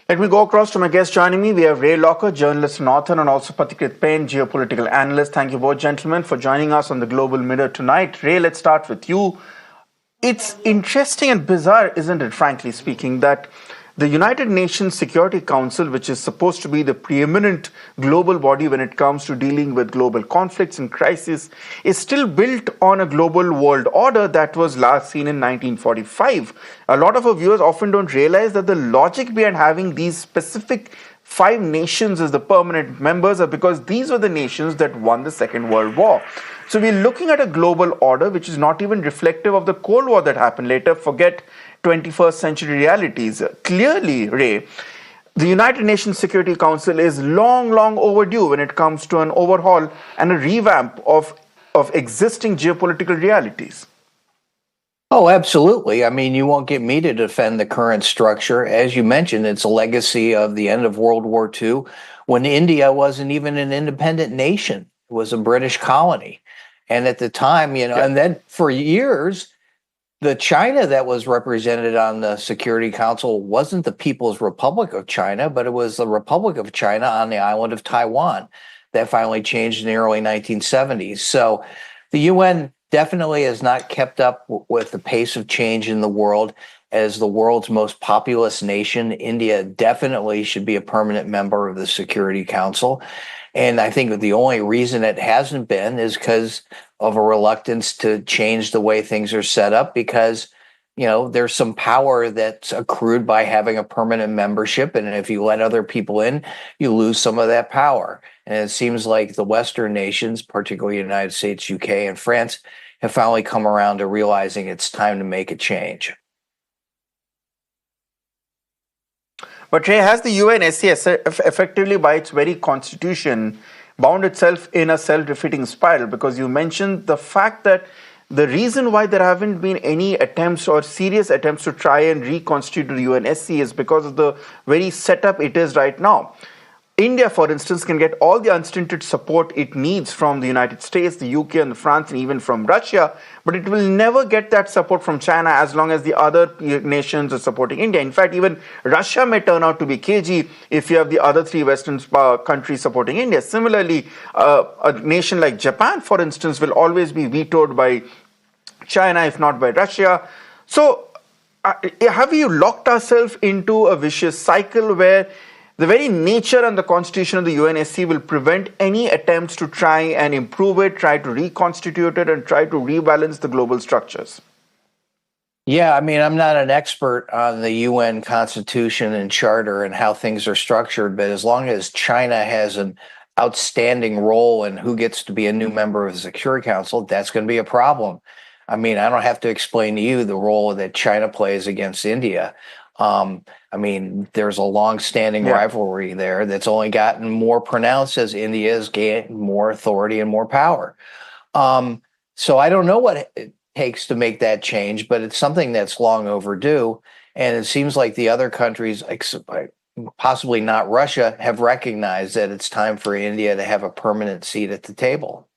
Let me go across to my guests joining me. We have Ray Locker, journalist and author, and also Patikrit Pain, geopolitical analyst. Thank you both, gentlemen, for joining us on the Global Mirror tonight. Ray, let's start with you. It's interesting and bizarre, isn't it, frankly speaking, that the United Nations Security Council, which is supposed to be the preeminent global body when it comes to dealing with global conflicts and crises, is still built on a global world order that was last seen in 1945. A lot of our viewers often don't realize that the logic behind having these specific 5 nations as the permanent members are because these were the nations that won the Second World War. So we're looking at a global order which is not even reflective of the Cold War that happened later. Forget 21st century realities. Clearly, Ray, the United Nations Security Council is long overdue when it comes to an overhaul and a revamp of existing geopolitical realities. Oh, absolutely. I mean, you won't get me to defend the current structure. As you mentioned, it's a legacy of the end of World War II, when India wasn't even an independent nation. It was a British colony. And at the time, and then for years, the China that was represented on the Security Council wasn't the People's Republic of China, but it was the Republic of China on the island of Taiwan. That finally changed in the early 1970s. So the UN definitely has not kept up with the pace of change in the world. As the world's most populous nation, India definitely should be a permanent member of the Security Council. And I think the only reason it hasn't been is because of a reluctance to change the way things are set up, because there's some power that's accrued by having a permanent membership. And if you let other people in, you lose some of that power. And it seems like the Western nations, particularly the United States, UK, and France, have finally come around to realizing it's time to make a change. But Ray, has the UNSC effectively, by its very constitution, bound itself in a self-defeating spiral? Because you mentioned the fact that the reason why there haven't been any attempts or serious attempts to try and reconstitute the UNSC is because of the very setup it is right now. India, for instance, can get all the unstinted support it needs from the United States, the UK, and France, and even from Russia, but it will never get that support from China as long as the other nations are supporting India. In fact, even Russia may turn out to be cagey if you have the other 3 Western countries supporting India. Similarly, a nation like Japan, for instance, will always be vetoed by China, if not by Russia. So, have you locked ourselves into a vicious cycle where the very nature and the constitution of the UNSC will prevent any attempts to try and improve it, try to reconstitute it, and try to rebalance the global structures? Yeah, I mean, I'm not an expert on the UN Constitution and Charter and how things are structured, but as long as China has an outstanding role in who gets to be a new member of the Security Council, that's going to be a problem. I mean, I don't have to explain to you the role that China plays against India. I mean, there's a long-standing rivalry there that's only gotten more pronounced as India has gained more authority and more power. So I don't know what it takes to make that change, but it's something that's long overdue. And it seems like the other countries, possibly not Russia, have recognized that it's time for India to have a permanent seat at the table.